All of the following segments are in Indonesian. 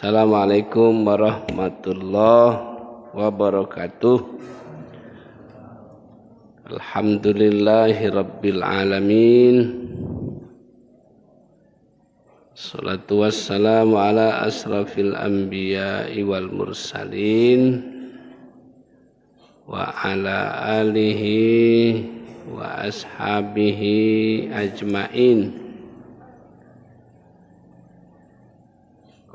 Assalamualaikum warahmatullahi wabarakatuh. Alhamdulillahi rabbil alamin. Salatu wassalamu ala asrafil anbiya'i wal mursalin wa ala alihi wa ashabihi ajmain.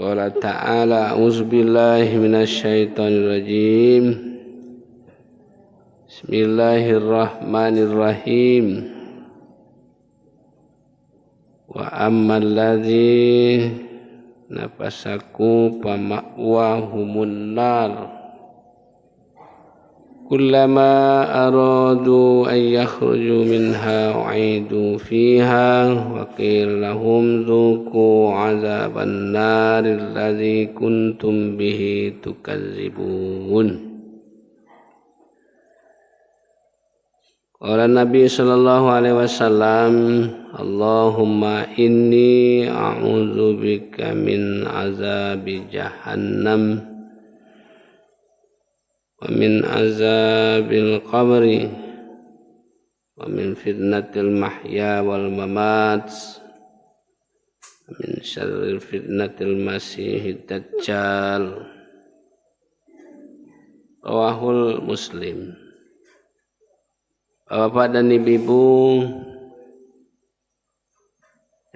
Qala ta'ala a'udzubillahi minasyaitonir rajim. Bismillahirrahmanirrahim. Wa ammal ladzi nafasaku fama'wahumun nar. Kullama aradu an yakhruju minha u'idu fiha wa qila lahum dhuqu 'adzaban naril ladzi kuntum bihi tukadzibun. Qala Nabi sallallahu alaihi wasallam, Allahumma inni a'udzubika min azabi jahannam wa min azabil qabri wa min fitnatil mahya wal mamat wa min syarril fitnatil masihid dajjal. Rawahul Muslim. Bapak dan ibu-ibu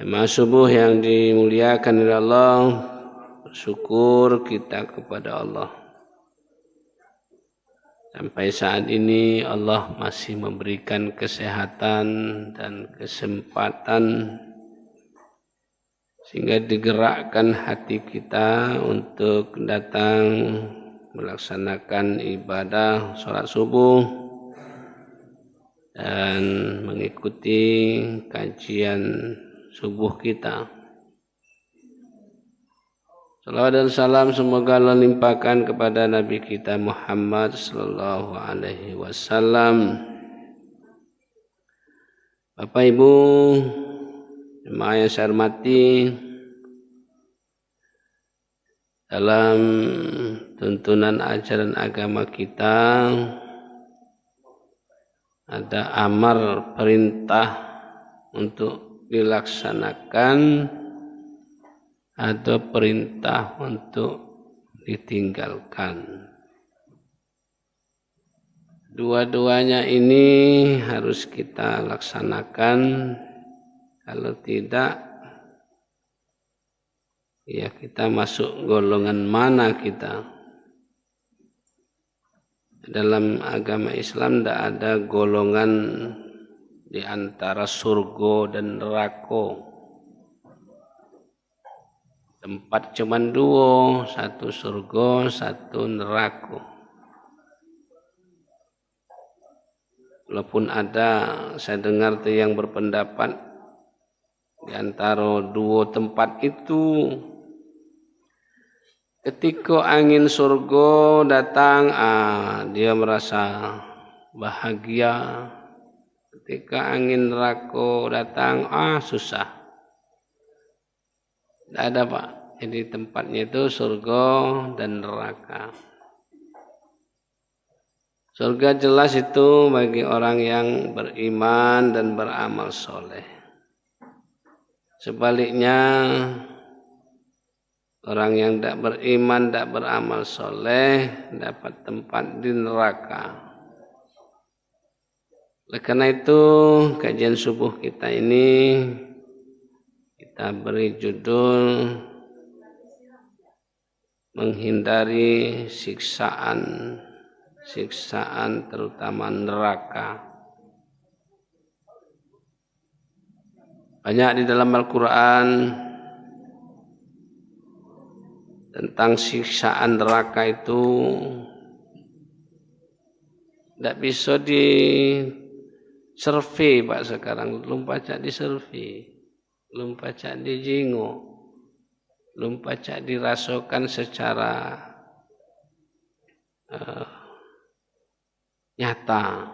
jemaah subuh yang dimuliakan oleh Allah, bersyukur kita kepada Allah. Sampai saat ini Allah masih memberikan kesehatan dan kesempatan sehingga digerakkan hati kita untuk datang melaksanakan ibadah sholat subuh dan mengikuti kajian subuh kita. Salawat dan salam semoga Allah limpahkan kepada Nabi kita Muhammad sallallahu alaihi wasallam. Bapak Ibu jemaah yang saya hormati, dalam tuntunan ajaran agama kita ada amar perintah untuk dilaksanakan, ada perintah untuk ditinggalkan. Dua-duanya ini harus kita laksanakan. Kalau tidak, ya kita masuk golongan mana kita? Dalam agama Islam tidak ada golongan di antara surga dan neraka. Tempat cuman dua, satu surga, satu neraka. Walaupun ada, saya dengar tuh yang berpendapat di antara dua tempat itu, ketika angin surga datang, dia merasa bahagia. Ketika angin neraka datang, susah. Tidak ada Pak. Jadi tempatnya itu surga dan neraka. Surga jelas itu bagi orang yang beriman dan beramal soleh. Sebaliknya orang yang tidak beriman, tidak beramal soleh dapat tempat di neraka. Oleh karena itu kajian subuh kita ini kita beri judul menghindari siksaan terutama neraka. Banyak di dalam Al-Quran tentang siksaan neraka itu tidak bisa di survei Pak sekarang, belum baca di survei. Belum pacak dijinguk, belum pacak dirasakan secara nyata.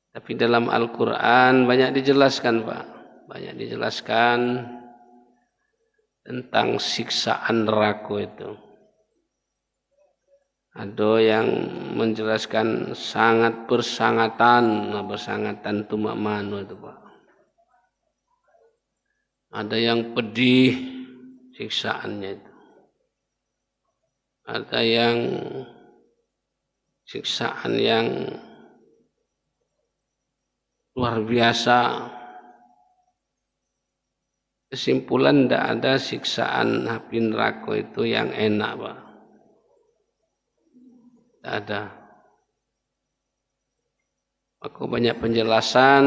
Tapi dalam Al-Quran banyak dijelaskan Pak, banyak dijelaskan tentang siksaan neraka itu. Ada yang menjelaskan sangat bersangatan itu mak manu itu Pak. Ada yang pedih siksaannya itu. Ada yang siksaan yang luar biasa. Kesimpulan tidak ada siksaan api neraka itu yang enak Pak. Tidak ada. Maka banyak penjelasan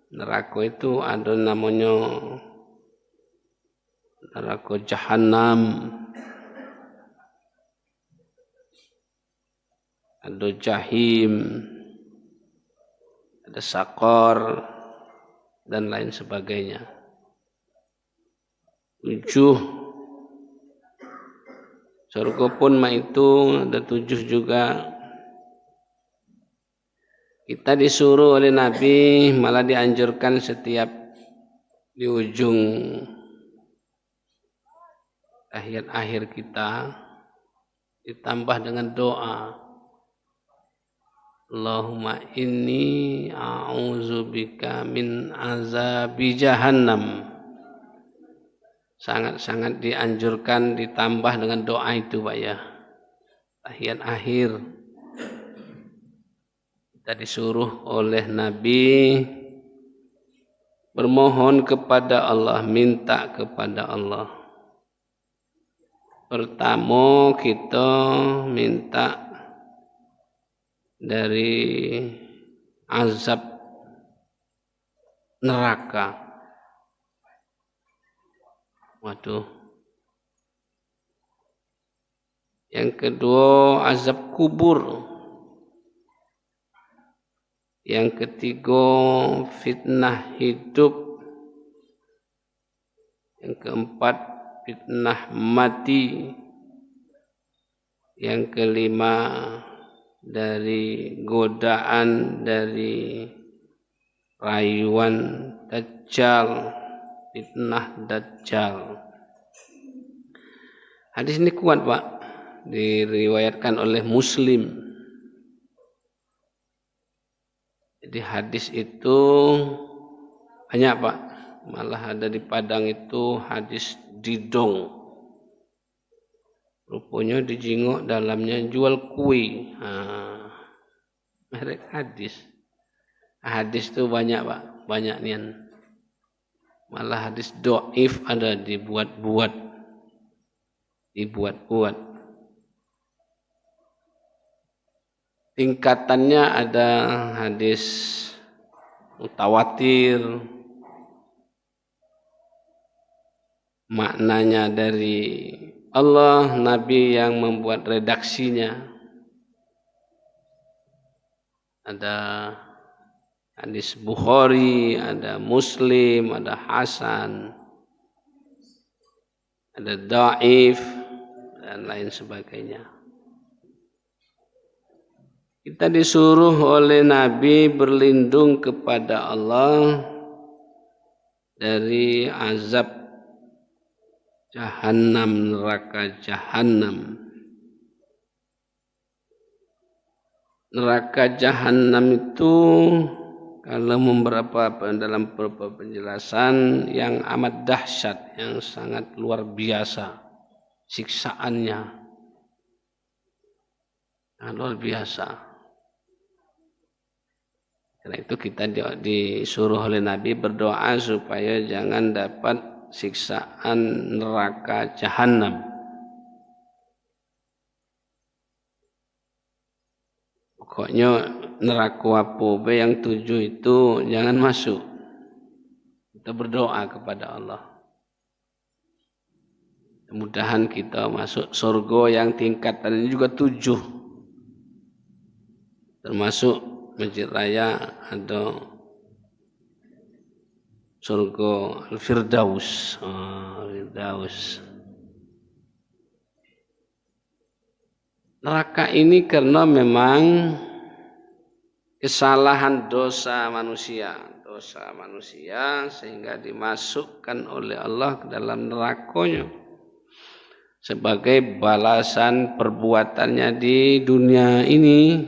neraka itu ada namanya neraka Jahannam, ada Jahim, ada Sakor, dan lain sebagainya. 7. Surga pun itu ada 7 juga. Kita disuruh oleh Nabi, malah dianjurkan setiap di ujung tahiyat akhir kita ditambah dengan doa. Allahumma inni a'udzubika min azabi jahannam. Sangat-sangat dianjurkan ditambah dengan doa itu Pak ya. Tahiyat akhir. Kita disuruh oleh Nabi bermohon kepada Allah, minta kepada Allah. Pertama kita minta dari azab neraka. Waduh. Yang kedua azab kubur. Yang ketiga fitnah hidup. Yang keempat fitnah mati. Yang kelima dari godaan dari rayuan Dajjal, fitnah Dajjal. Hadis ini kuat Pak, diriwayatkan oleh Muslim. Jadi hadis itu banyak Pak, malah ada di Padang itu hadis didong. Rupanya dijingok dalamnya jual kue. Merek hadis. Hadis itu banyak Pak, banyak nian. Malah hadis do'if ada dibuat-buat. Tingkatannya ada hadis mutawatir, maknanya dari Allah, Nabi yang membuat redaksinya. Ada hadis Bukhari, ada Muslim, ada Hasan, ada Dhaif, dan lain sebagainya. Kita disuruh oleh Nabi berlindung kepada Allah dari azab Jahannam, neraka Jahannam. Neraka Jahannam itu kalau dalam beberapa penjelasan yang amat dahsyat, yang sangat luar biasa siksaannya. Luar biasa. Karena itu kita disuruh oleh Nabi berdoa supaya jangan dapat siksaan neraka Jahannam. Pokoknya neraka apa yang 7 itu jangan masuk. Kita berdoa kepada Allah. Mudah-mudahan kita masuk surga yang tingkatannya juga 7. Termasuk Masjid Raya ada surga Al-Firdaus. Neraka ini karena memang kesalahan dosa manusia sehingga dimasukkan oleh Allah ke dalam nerakanya sebagai balasan perbuatannya di dunia ini,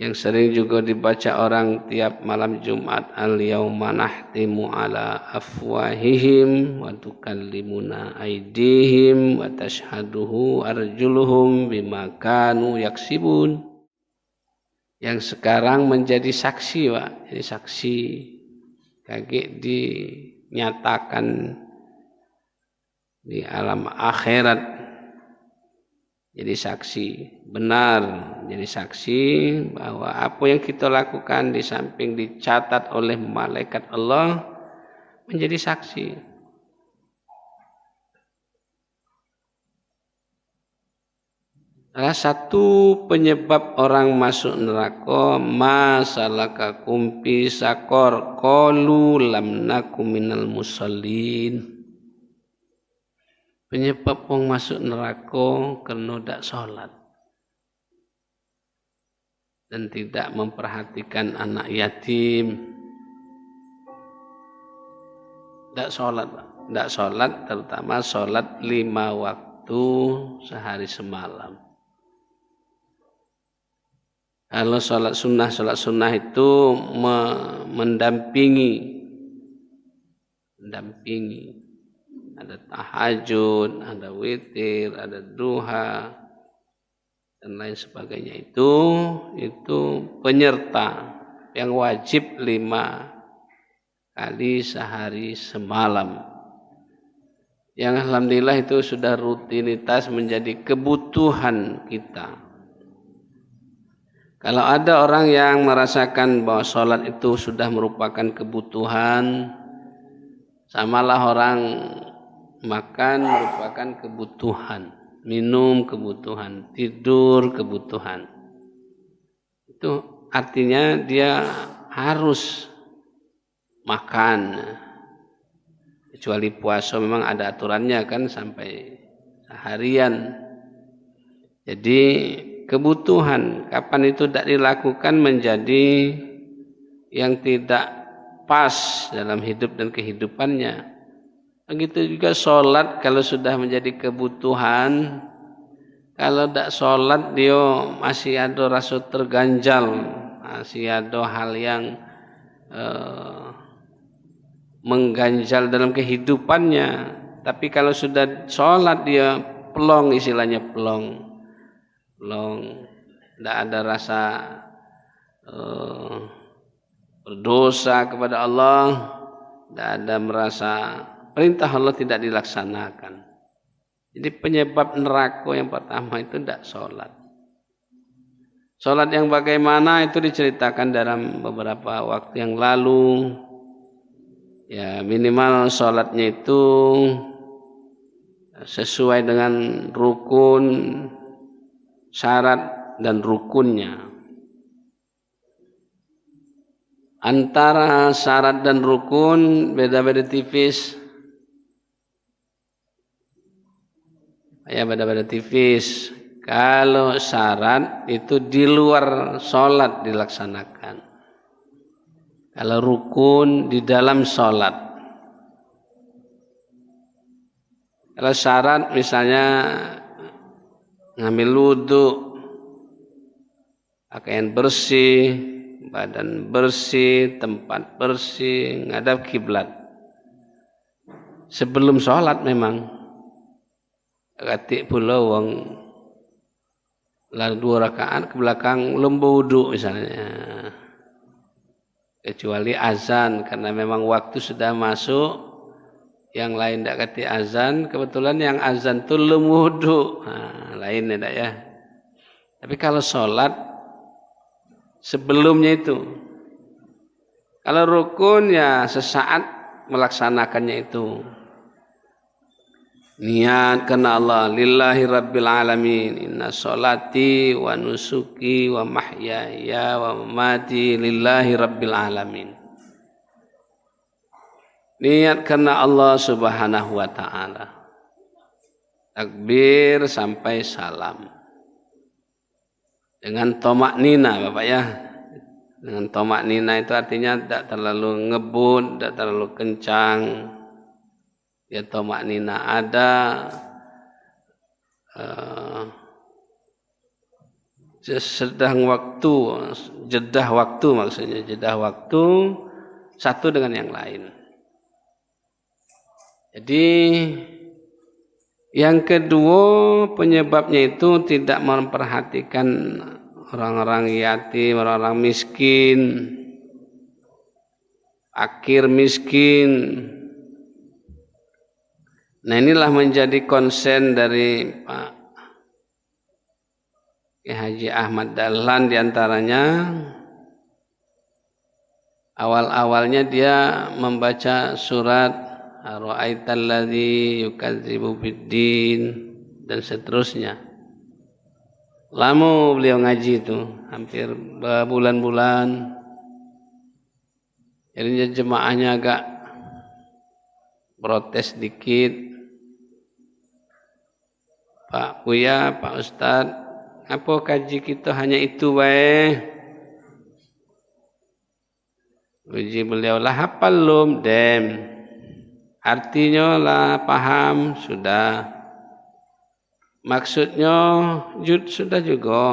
yang sering juga dibaca orang tiap malam Jumat, al-yauma nahtimu ala afwahihim wa tukallimuna aydihim wa tashhaduhu arjuluhum bima kanu yaksibun, yang sekarang menjadi saksi, Pak. Jadi saksi kaget dinyatakan di alam akhirat, jadi saksi benar, jadi saksi bahwa apa yang kita lakukan di samping dicatat oleh malaikat Allah menjadi saksi. Salah satu penyebab orang masuk neraka, masalakakum fi sakor qalu lam nakum minal musallin. Penyebab orang masuk neraka karena tidak sholat dan tidak memperhatikan anak yatim. Tidak sholat, terutama sholat 5 waktu sehari semalam. Kalau sholat sunnah itu mendampingi. Ada tahajud, ada witir, ada duha, dan lain sebagainya. Itu penyerta yang wajib 5 kali sehari semalam. Yang alhamdulillah itu sudah rutinitas menjadi kebutuhan kita. Kalau ada orang yang merasakan bahwa sholat itu sudah merupakan kebutuhan, samalah orang makan merupakan kebutuhan, minum kebutuhan, tidur kebutuhan. Itu artinya dia harus makan. Kecuali puasa memang ada aturannya kan sampai seharian. Jadi kebutuhan kapan itu tidak dilakukan menjadi yang tidak pas dalam hidup dan kehidupannya. Begitu juga sholat, kalau sudah menjadi kebutuhan, kalau tidak sholat dia masih ada rasa terganjal, masih ada hal yang mengganjal dalam kehidupannya. Tapi kalau sudah sholat dia plong, istilahnya plong, tidak ada rasa berdosa kepada Allah, tidak ada merasa perintah Allah tidak dilaksanakan. Jadi penyebab neraka yang pertama itu tidak sholat. Sholat yang bagaimana itu diceritakan dalam beberapa waktu yang lalu. Ya minimal sholatnya itu sesuai dengan rukun, syarat dan rukunnya. Antara syarat dan rukun beda-beda tipis. Ya beda-beda tipis. Kalau syarat itu di luar sholat dilaksanakan. Kalau rukun di dalam sholat. Kalau syarat misalnya ngambil wudu, pakaian bersih, badan bersih, tempat bersih, ngadap kiblat. Sebelum sholat memang. Katik pula wong lalu 2 rakaat ke belakang lembu wudu misalnya. Kecuali azan karena memang waktu sudah masuk, yang lain tidak katik azan, kebetulan yang azan itu lembu wudu. Lain tidak ya. Tapi kalau sholat sebelumnya itu. Kalau rukun ya sesaat melaksanakannya itu. Niat karena Allah, lillahi rabbil alamin, inna sholati wa nusuki wa mahyaya wa mamati lillahi rabbil alamin. Niat karena Allah subhanahu wa ta'ala. Takbir sampai salam. dengan tomak nina Bapak ya. Dengan tomak nina itu artinya tidak terlalu ngebut, tidak terlalu kencang. Ya tomak nina ada, sedang waktu, jedah waktu maksudnya, jedah waktu satu dengan yang lain. Jadi yang kedua penyebabnya itu tidak memperhatikan orang-orang yatim, orang-orang miskin, fakir miskin. Nah inilah menjadi konsen dari Pak Haji Ahmad Dahlan diantaranya. Awal-awalnya dia membaca surat Ara'aital ladzi yukadzibu biddin dan seterusnya. Lama beliau ngaji itu, hampir berbulan-bulan. Jadinya jemaahnya agak protes dikit. Pak Buya, Pak Ustadz, apa kaji kita hanya itu bae? Uji beliau lah hafal lum dem. Artinya lah paham sudah. Maksudnya sudah juga.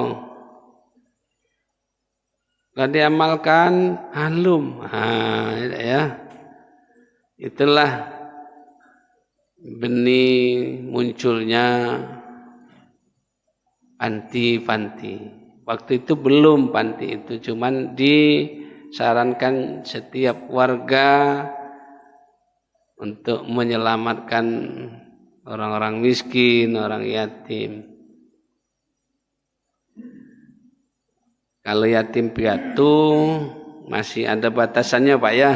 Kalau diamalkan halum. Ya. Itulah benih munculnya panti-panti. Waktu itu belum panti itu, cuman disarankan setiap warga untuk menyelamatkan orang-orang miskin, orang yatim. Kalau yatim piatu masih ada batasannya Pak ya.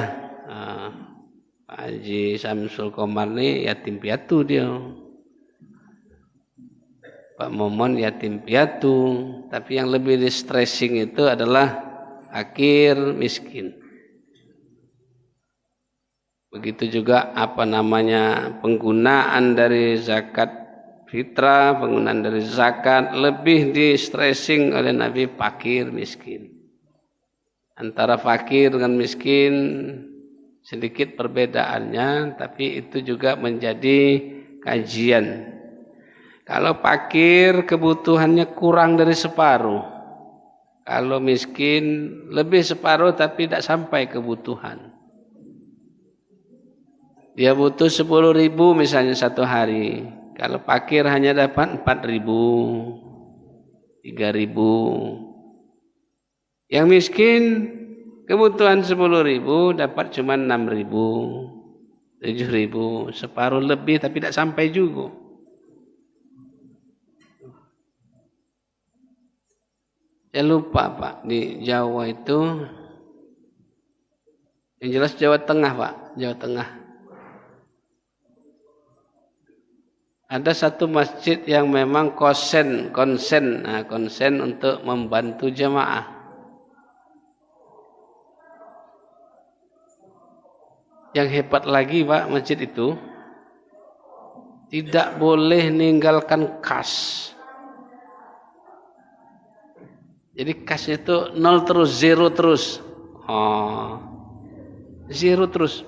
Pak Haji Samsul Komar ini yatim piatu dia. Pak Momon yatim piatu, tapi yang lebih di stressing itu adalah fakir miskin. Begitu juga penggunaan dari zakat fitrah, penggunaan dari zakat lebih di stressing oleh Nabi fakir miskin. Antara fakir dengan miskin sedikit perbedaannya, tapi itu juga menjadi kajian. Kalau fakir kebutuhannya kurang dari separuh. Kalau miskin lebih separuh tapi tidak sampai kebutuhan. Dia butuh 10.000 misalnya satu hari. Kalau fakir hanya dapat 4.000, 3.000. Yang miskin kebutuhan 10.000 dapat cuma 6.000, 7.000, separuh lebih tapi tidak sampai juga. Saya lupa Pak, di Jawa itu, yang jelas Jawa Tengah Pak, Jawa Tengah. Ada satu masjid yang memang konsen untuk membantu jamaah. Yang hebat lagi Pak, masjid itu tidak boleh meninggalkan kas. Jadi kasnya itu 0 terus, 0 terus. 0 terus.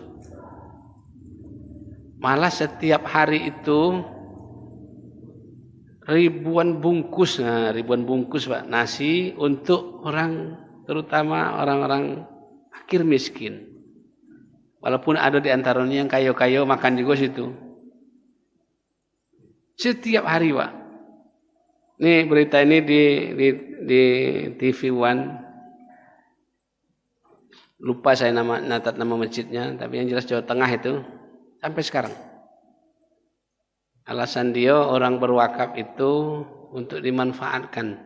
Malah setiap hari itu ribuan bungkus Pak nasi untuk orang, terutama orang-orang fakir miskin. Walaupun ada di antaranya yang kayo-kayo makan juga situ. Setiap hari Pak. Nih berita ini di TV One. Lupa saya natat nama masjidnya, tapi yang jelas Jawa Tengah itu sampai sekarang. Alasan dia orang berwakaf itu untuk dimanfaatkan,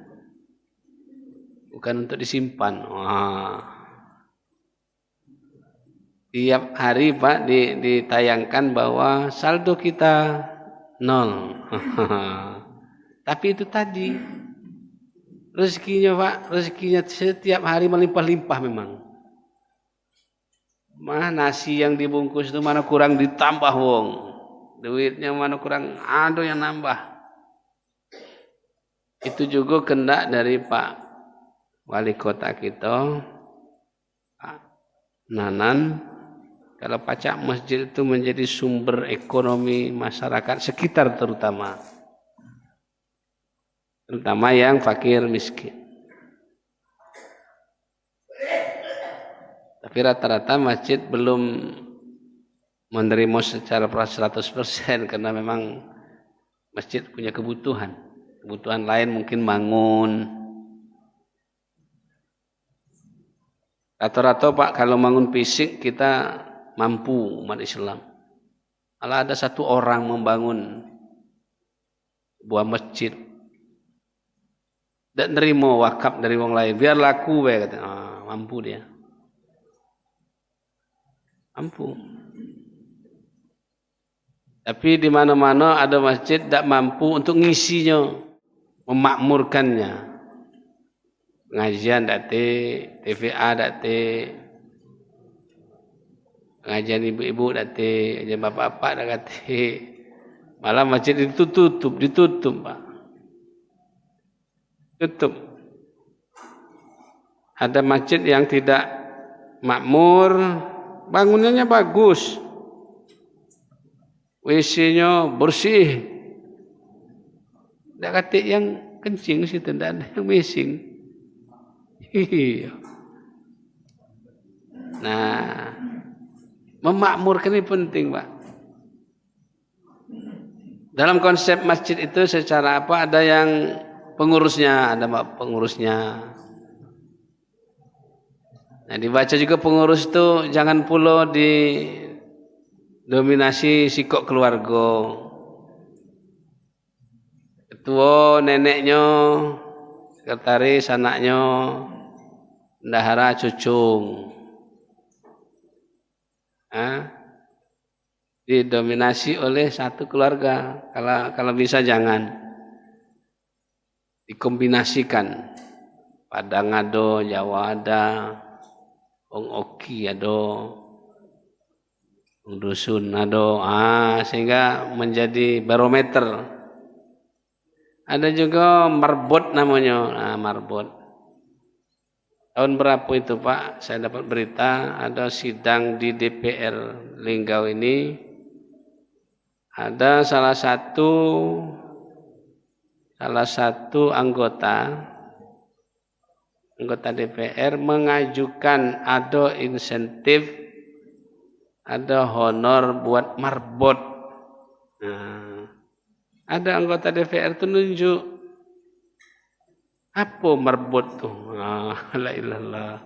bukan untuk disimpan. Tiap hari Pak ditayangkan bahwa saldo kita 0. Tapi itu tadi rezekinya Pak, rezekinya setiap hari melimpah-limpah memang. Nasi yang dibungkus itu mana kurang ditambah wong. Duitnya mana kurang ada yang nambah. Itu juga kehendak dari Pak wali kota kita Pak Nanan, kalau pajak masjid itu menjadi sumber ekonomi masyarakat sekitar terutama yang fakir miskin. Tapi rata-rata masjid belum menerima secara 100% karena memang masjid punya kebutuhan lain, mungkin bangun. Rata-rata Pak, kalau bangun fisik kita mampu umat Islam. Kalau ada satu orang membangun sebuah masjid dan nerima wakaf dari orang lain, biar laku kata, mampu dia. Mampu. Tapi di mana-mana ada masjid tak mampu untuk ngisinya, memakmurkannya. Pengajian date, TVA date, pengajian ibu-ibu date, pengajian bapak-bapak date. Malah masjid itu ditutup Pak. Tutup. Ada masjid yang tidak makmur, bangunannya bagus. WC-nya bersih. Tak kata yang kencing situ, tidak ada yang bising. Nah, memakmurkan ini penting, Pak. Dalam konsep masjid itu secara apa? Ada yang pengurusnya, ada pengurusnya. Nah, dibaca juga pengurus itu jangan pula dominasi sikok keluarga. Ketua neneknya, sekretaris anaknya, bendahara cucung. Didominasi oleh satu keluarga. Kalau bisa jangan dikombinasikan. Padang ada, Jawa ada, Wong Oki ada, Wong Dusun ada, sehingga menjadi barometer. Ada juga marbot namanya, marbot. Tahun berapa itu Pak? Saya dapat berita ada sidang di DPR Linggau ini. Ada salah satu anggota DPR mengajukan ada insentif, ada honor buat marbot. Nah, ada anggota DPR itu nunjuk apa marbot tuh? La ilallah,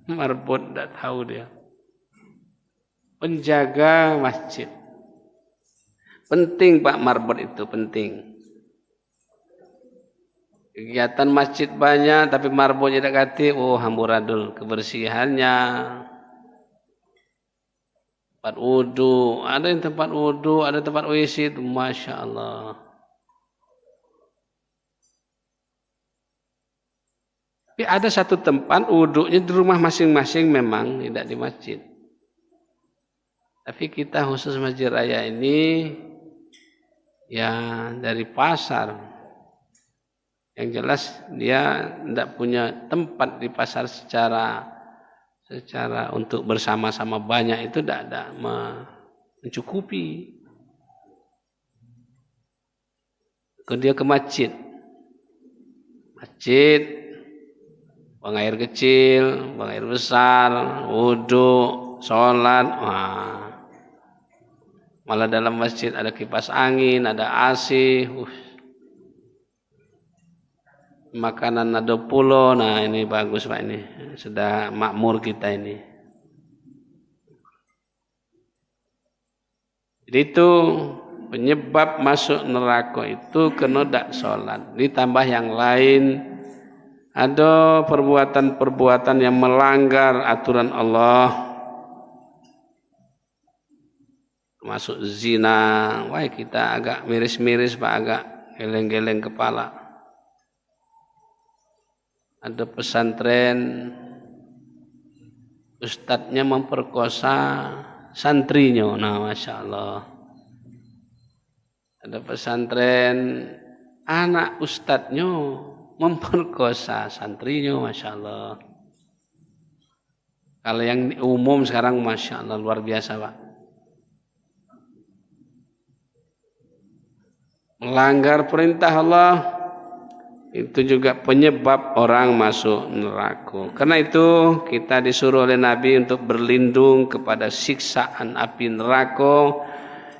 marbot tidak tahu dia. Penjaga masjid. Penting Pak, marbot itu penting. Kegiatan masjid banyak, tapi marbotnya tidak kati, hamburadul kebersihannya. Tempat wudu, ada yang tempat wudu, ada tempat WC itu, masya Allah. Tapi ada satu tempat wudunya di rumah masing-masing memang, tidak di masjid. Tapi kita khusus Masjid Raya ini ya dari pasar. Yang jelas dia tidak punya tempat di pasar secara untuk bersama-sama banyak itu tidak mencukupi. Dia ke masjid. Buang air kecil, buang air besar, wudu, sholat. Malah dalam masjid ada kipas angin, ada AC, makanan ada pulau. Nah ini bagus Pak, ini sudah makmur kita ini. Jadi itu penyebab masuk neraka itu kena dak sholat. Ditambah yang lain, ada perbuatan-perbuatan yang melanggar aturan Allah. Masuk zina, kita agak miris-miris Pak, agak geleng-geleng kepala. Ada pesantren, ustadznya memperkosa santrinya, masya Allah. Ada pesantren, anak ustadznya memperkosa santrinya, Masya Allah. Kalau yang umum sekarang, Masya Allah, luar biasa, Pak. Melanggar perintah Allah, itu juga penyebab orang masuk neraka. Karena itu kita disuruh oleh Nabi untuk berlindung kepada siksaan api neraka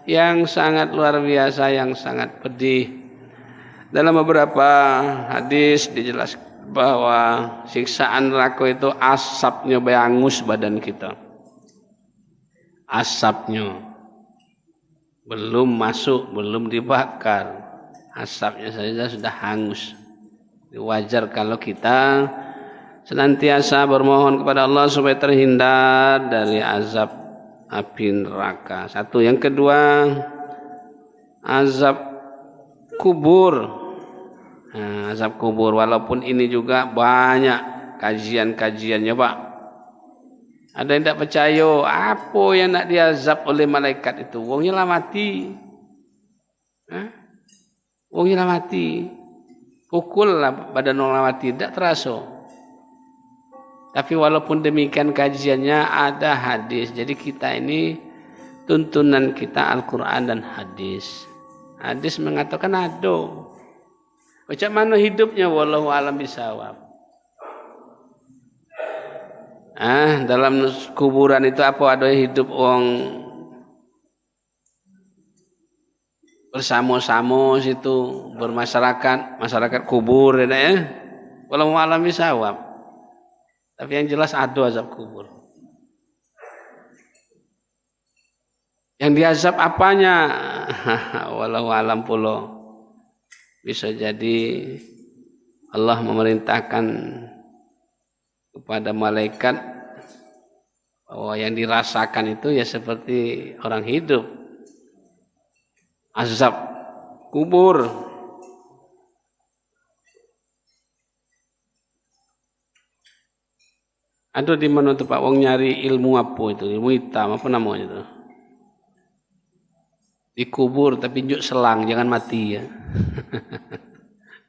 yang sangat luar biasa, yang sangat pedih. Dalam beberapa hadis dijelaskan bahwa siksaan neraka itu asapnya berangus badan kita. Asapnya belum masuk, belum dibakar, asapnya saja sudah hangus. Wajar kalau kita senantiasa bermohon kepada Allah supaya terhindar dari azab api neraka. Satu, yang kedua, azab kubur. Nah, azab kubur, walaupun ini juga banyak kajian-kajiannya, Pak. Ada yang tidak percaya, apa yang nak diazab oleh malaikat itu? Wongnya lah mati. Wongnya lah mati. Pukul lah badan orang mati, tidak terasa. Tapi walaupun demikian kajiannya ada hadis. Jadi kita ini tuntunan kita Al-Quran dan hadis. Hadis mengatakan ada. Macam mana hidupnya, wallahu alam bisawab. Dalam kuburan itu apa ada hidup orang bersama-sama situ, masyarakat kubur ya. Wallahu alam bisawab. Tapi yang jelas ada azab kubur. Yang diazab apanya? Wallahu alam pula. Bisa jadi Allah memerintahkan kepada malaikat bahwa yang dirasakan itu ya seperti orang hidup. Azab kubur. Ada di mana tuh Pak wong nyari ilmu apa itu? Ilmu hitam apa namanya itu? Dikubur tapi njuk selang, jangan mati ya.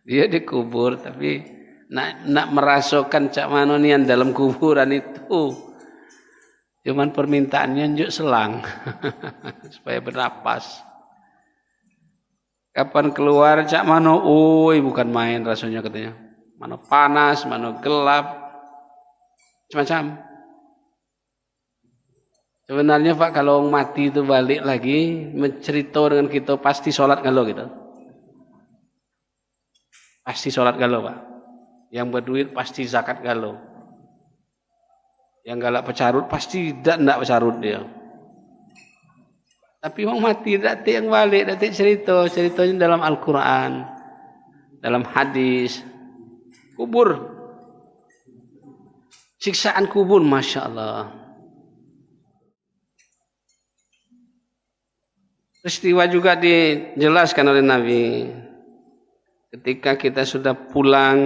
Dia dikubur tapi nak merasakan cak mana nian dalam kuburan itu. Cuman permintaannya njuk selang supaya bernapas. Kapan keluar cak mana? Bukan main rasanya katanya. Mana panas, mana gelap. Macam sebenarnya Pak kalau mati itu balik lagi mencerita dengan kita pasti sholat galau gitu. Pasti sholat galau Pak. Yang berduit pasti zakat galau. Yang galak pecarut pasti tidak pecarut dia. Tapi orang mati tidak yang balik, tidak ceritanya dalam Al-Quran, dalam hadis, kubur. Siksaan kubur, Masya Allah. Peristiwa juga dijelaskan oleh Nabi. Ketika kita sudah pulang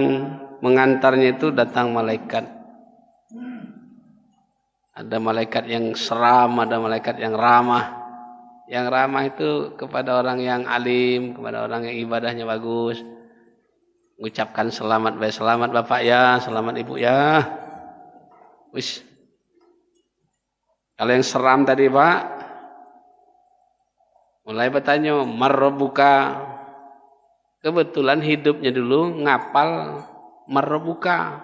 mengantarnya itu datang malaikat. Ada malaikat yang seram, ada malaikat yang ramah. Yang ramah itu kepada orang yang alim, kepada orang yang ibadahnya bagus. Mengucapkan selamat Bapak ya, selamat Ibu ya. Wis. Kalau yang seram tadi Pak, mulai bertanya, marrobuka. Kebetulan hidupnya dulu ngapal marrobuka.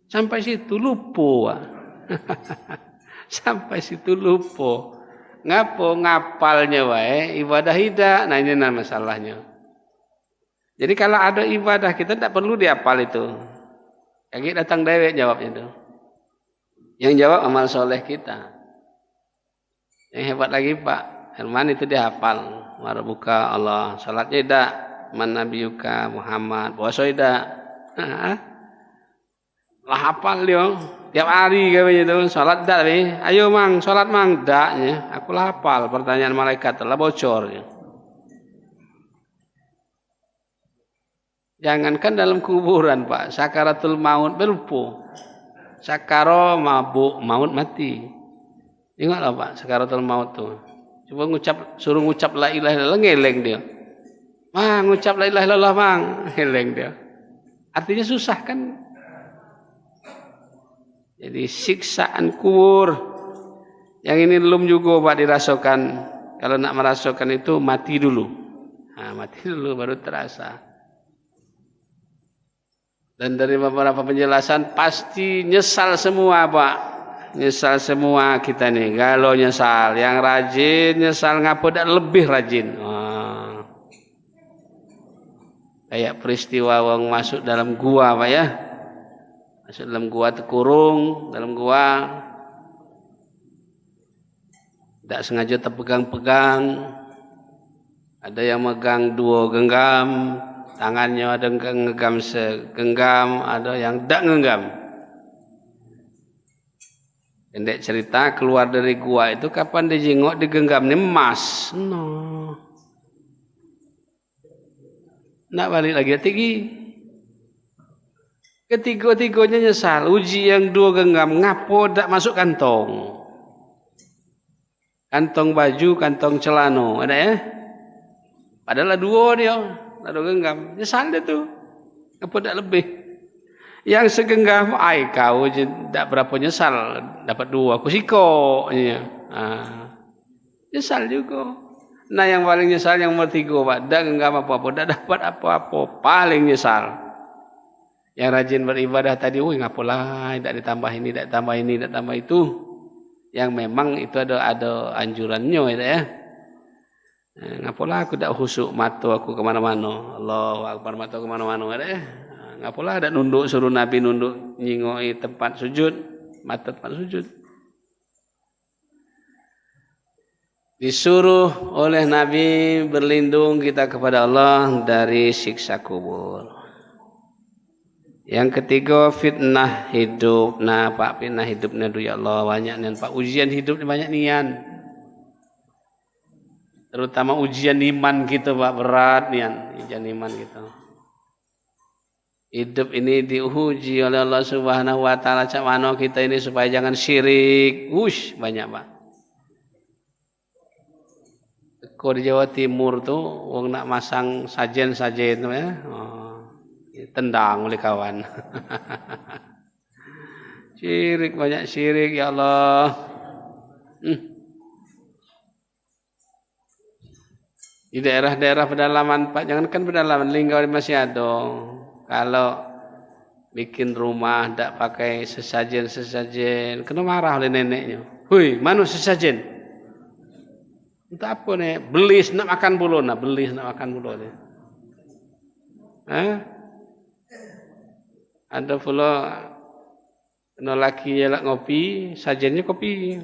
Sampai situ lupa. Sampai situ lupa. Ngapalnya wae, ibadah tidak. Nah ini masalahnya. Jadi kalau ada ibadah kita tidak perlu dihafal itu. Kayak datang dewek jawabnya itu. Yang jawab amal soleh kita. Yang hebat lagi Pak Herman itu dihafal. Marbuka Allah. Salatnya tidak. Man nabiyuka Muhammad. Puasa tidak. Lah hafal dia. Tiap hari katanya itu. Salat tidak tapi. Ayo mang. Salat mang. Tidak. Aku lah hafal. Pertanyaan malaikat telah bocor. Jangankan dalam kuburan Pak. Sakaratul maut berlupa. Sakaro mabuk maut mati. Ingatlah Pak, sakaratul maut tuh. Coba suruh ngucap la ilaha illallah ngeleng dia. Mang ngucap la ilaha illallah mang, ngeleng dia. Artinya susah kan? Jadi siksaan kubur. Yang ini belum juga Pak dirasakan. Kalau nak merasakan itu mati dulu. Nah, mati dulu baru terasa. Dan dari beberapa penjelasan pasti nyesal semua Pak. Nyesal semua kita nih. Kalau nyesal. Yang rajin nyesal ngapa dak lebih rajin. Kayak peristiwa wong masuk dalam gua Pak ya. Masuk dalam gua terkurung. Dalam gua. Tidak sengaja terpegang-pegang. Ada yang megang 2 genggam, tangannya ada yang ngegenggam segenggam, ada yang tidak ngegenggam. Pendek cerita keluar dari gua itu kapan dijengok digenggamnya emas. No. Nak balik lagi tinggi. Ketiga-tiganya nyesal. Uji yang 2 genggam ngapo tidak masuk kantong. Kantong baju, kantong celana, ada ya? Padahal 2 dia, 2 genggam. Nyesal dia tuh. Apa tak lebih? Yang segenggam, kau tidak berapa nyesal. Dapat 2, aku siko. Nyesal juga. Nah yang paling nyesal yang nomor 3, Pak. Tidak genggam apa-apa, tidak dapat apa-apa. Paling nyesal. Yang rajin beribadah tadi, ngapalah, tidak ditambah ini, tidak tambah ini, tidak tambah itu. Yang memang itu ada anjurannya ya. Ngapalah aku tak khusyuk mata aku kemana-mana. Allahu Akbar mata kemana-mana ya. Ngapalah tak nunduk suruh Nabi nunduk nyingoi tempat sujud, mata tempat sujud. Disuruh oleh Nabi berlindung kita kepada Allah dari siksa kubur. Yang ketiga fitnah hidup. Nah Pak fitnah hidupnya dulu ya Allah banyak nian Pak. Ujian hidupnya banyak nian. Terutama ujian iman kita Pak berat nian. Ujian iman kita. Hidup ini diuji oleh Allah Subhanahu Wa Taala. Cak mana kita ini supaya jangan syirik. Banyak Pak. Teko di Jawa Timur tuh, wong nak masang sajen-sajen ya. Tendang oleh kawan. Syirik, banyak syirik ya Allah. Di daerah-daerah pedalaman Pak, jangankan pedalaman, Linggau masih ada. Kalau bikin rumah tidak pakai sesajen, kena marah oleh neneknya. Hui, mana sesajen? Untuk apa nih? Belis nak makan bulu, belis nak makan bulu nih. Ada pula kena lakinya lak ngopi, sajennya kopi.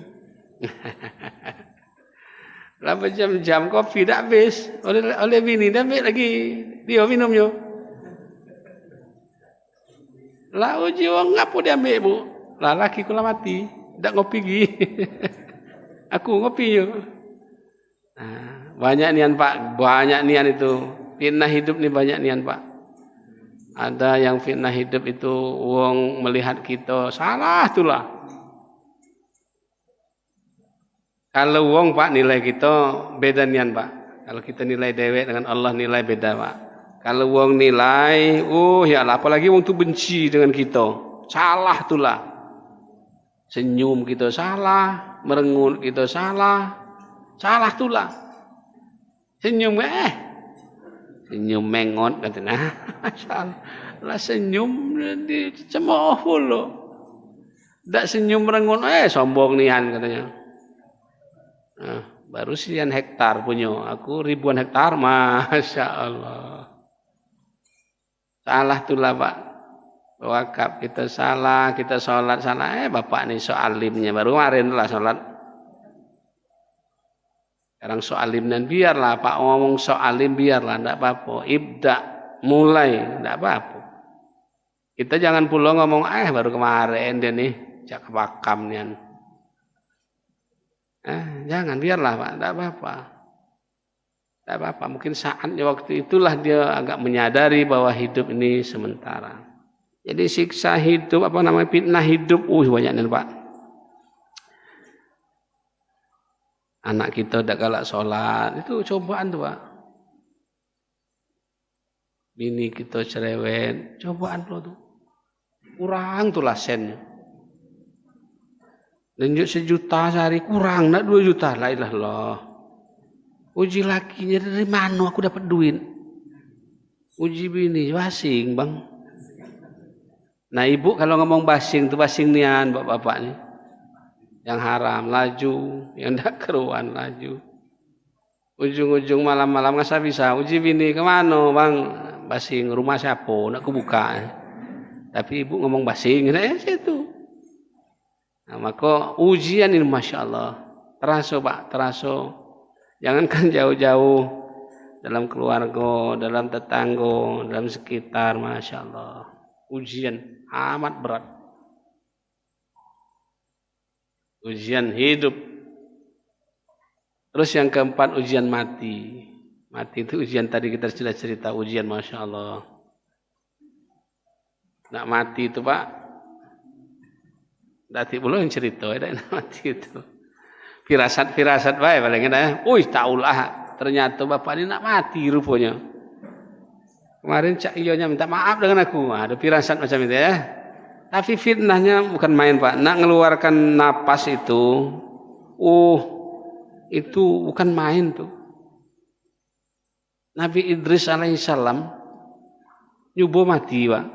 Berapa jam kopi dah habis. Oleh bini dah ambil lagi. Dia minumnya. Lah uji wong ngapo dia ambil bu? Lah laki kula mati, dak ngopi gi. Aku ngopi yo. Banyak nian Pak, banyak nian itu. Fitnah hidup ni banyak nian Pak. Ada yang fitnah hidup itu wong melihat kita salah itulah. Kalau wong Pak nilai kita beda nian Pak. Kalau kita nilai dewek dengan Allah nilai beda Pak. Kalau wong nilai, ya lah apalagi wong tu benci dengan kita. Salah itulah. Senyum kita salah, merengut kita salah. Salah itulah. Senyum senyum mengot katanya. Lah senyum dicemooh pula. Dak senyum merengut sombong nian katanya. Baru sekian hektar punya, aku ribuan hektar, masya Allah. Salah itulah Pak. Wakaf kita salah, kita sholat salah. Bapak nih soalimnya baru kemarin lah sholat. Sekarang soalim dan biarlah Pak ngomong soalim biarlah, tidak apa-apa. Ibda mulai, tidak apa-apa. Kita jangan pula ngomong baru kemarin dia nih cak bakam nih. Jangan biarlah Pak, tidak apa-apa. Tidak apa-apa. Mungkin saatnya waktu itulah dia agak menyadari bahwa hidup ini sementara. Jadi siksa hidup fitnah hidup, banyak nih Pak. Anak kita tidak galak sholat, itu cobaan tuh Pak. bini kita cerewet, cobaan lo tuh. Kurang tuh lasennya. Lanjut 1 juta sehari kurang, nak 2 juta. La ilah Allah. Uji lakinya dari mana aku dapat duit? Uji bini, basing bang. Nah ibu kalau ngomong basing tuh basing nian bapak-bapak nih. Yang haram laju, yang tidak keruan laju. Ujung-ujung malam-malam nggak bisa. Uji bini kemana bang? Basing rumah siapa? Nak aku buka. Tapi ibu ngomong basing, situ. Nah, maka ujian ini masya Allah. Terasa pak, terasa. Jangankan jauh-jauh dalam keluarga, dalam tetangga, dalam sekitar, masya Allah. Ujian amat berat. Ujian hidup. Terus yang keempat ujian mati. Mati itu ujian tadi kita sudah cerita ujian masya Allah. Nak mati itu pak. Dati belum yang cerita ya nak mati itu. Firasat baik paling ya. Taulah ternyata bapak ini nak mati rupanya. Kemarin Cak Iyonya minta maaf dengan aku. Ada firasat macam itu ya. Tapi fitnahnya bukan main pak. Nak ngeluarkan napas itu. Itu bukan main tuh. Nabi Idris alaihissalam nyubuh mati pak.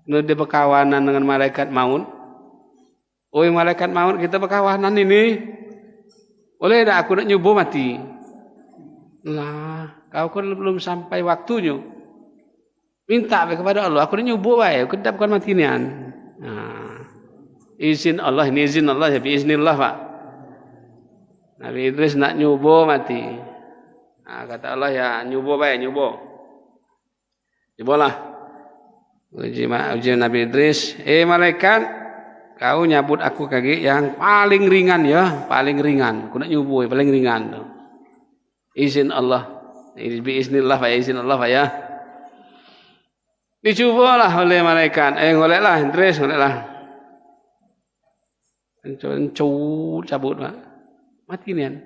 Dia berkawanan dengan malaikat maut. Malaikat maut kita berkawanan ini. Boleh tak aku nak nyubuh mati? Lah, kau kan belum sampai waktunya. Minta kepada Allah, aku nak nyubuh baik, aku bukan mati nian. Nah, izin Allah, ini izin Allah ya, biiznillah pak. Nabi Idris nak nyubuh mati. Nah, kata Allah ya nyubuh baik, nyubuh. Nyubuhlah. Uji Nabi Idris, malaikat, kau nyabut aku kaki yang paling ringan ya, paling ringan. Aku nak nyubuh paling ringan tuh. Izin Allah. Biiznillah pak, izin Allah pak ya. Dicobalah oleh malaikat. Ngoleklah Idris, ngoleklah. Cabut pak. Mati nian.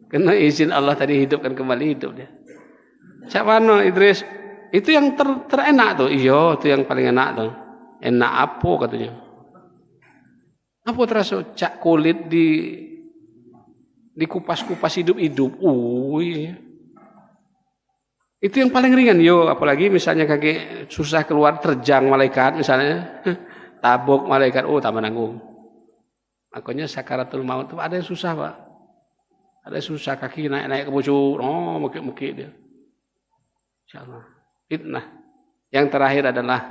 Kena izin Allah tadi hidupkan kembali hidup dia. Siapa no Idris? Itu yang terenak tuh. Iya, itu yang paling enak tuh. Enak apa katanya? Apa terasa cak kulit di kupas-kupas hidup-hidup. Itu yang paling ringan. Apalagi misalnya kaki susah keluar terjang malaikat misalnya. Tabuk malaikat, tambah nanggung. Makanya sakaratul maut itu ada yang susah pak. Ada yang susah kaki naik-naik ke bocor. Mukik-mukik dia. Insyaallah. Fitnah. Yang terakhir adalah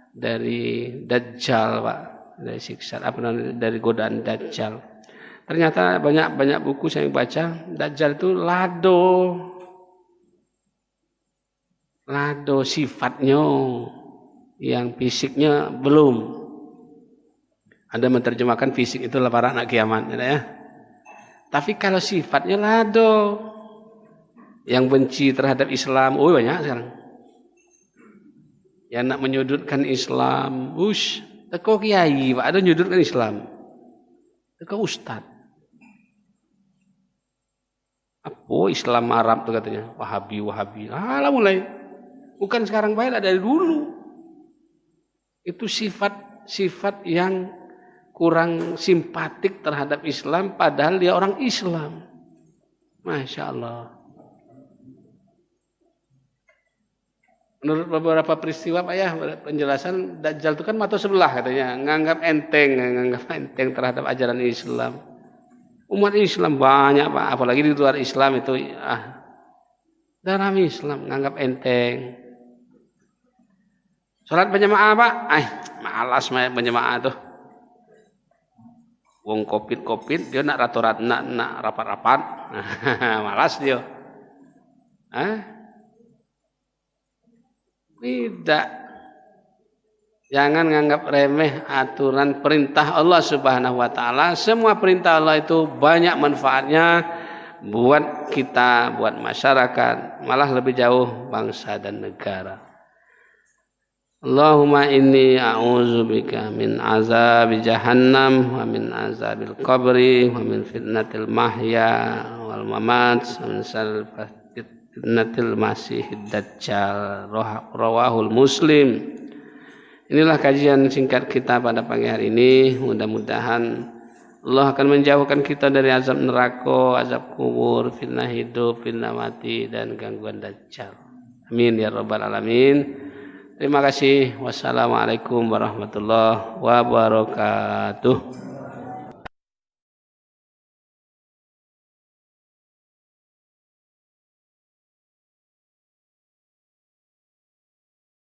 dari Dajjal pak. Dari siksa dari godaan Dajjal. Ternyata banyak buku saya baca, Dajjal itu lado sifatnya, yang fisiknya belum. Ada menerjemahkan fisik itu para anak kiamat ya. Tapi kalau sifatnya lado, yang benci terhadap Islam, banyak sekarang. Yang nak menyudutkan Islam, teko kiai, pak ada nyudutkan Islam. Teko ustad. Apa Islam Arab tuh katanya, Wahabi. Lah mulai. Bukan sekarang baik, dari dulu. Itu sifat yang kurang simpatik terhadap Islam, padahal dia orang Islam. Masya Allah. Menurut beberapa peristiwa pak ya, penjelasan Dajjal itu kan mata sebelah katanya, nganggap enteng terhadap ajaran Islam. Umat Islam banyak pak, apalagi di luar Islam itu dalam Islam nganggap enteng. Salat berjamaah pak, malas berjamaah tuh. Wong covid dia nak rapat-rapat, malas dia. Tidak. Jangan nganggap remeh aturan perintah Allah Subhanahu wa taala. Semua perintah Allah itu banyak manfaatnya buat kita, buat masyarakat, malah lebih jauh bangsa dan negara. Allahumma inni a'udzubika min azabi jahannam wa min azabil qabri wa min fitnatil mahya wal mamat wa min syarril fitnatil masih dajjal. Rawahul Muslim. Inilah kajian singkat kita pada pagi hari ini. Mudah-mudahan Allah akan menjauhkan kita dari azab neraka, azab kubur, fitnah hidup, fitnah mati, dan gangguan dajjal. Amin ya rabbal alamin. Terima kasih. Wassalamualaikum warahmatullahi wabarakatuh.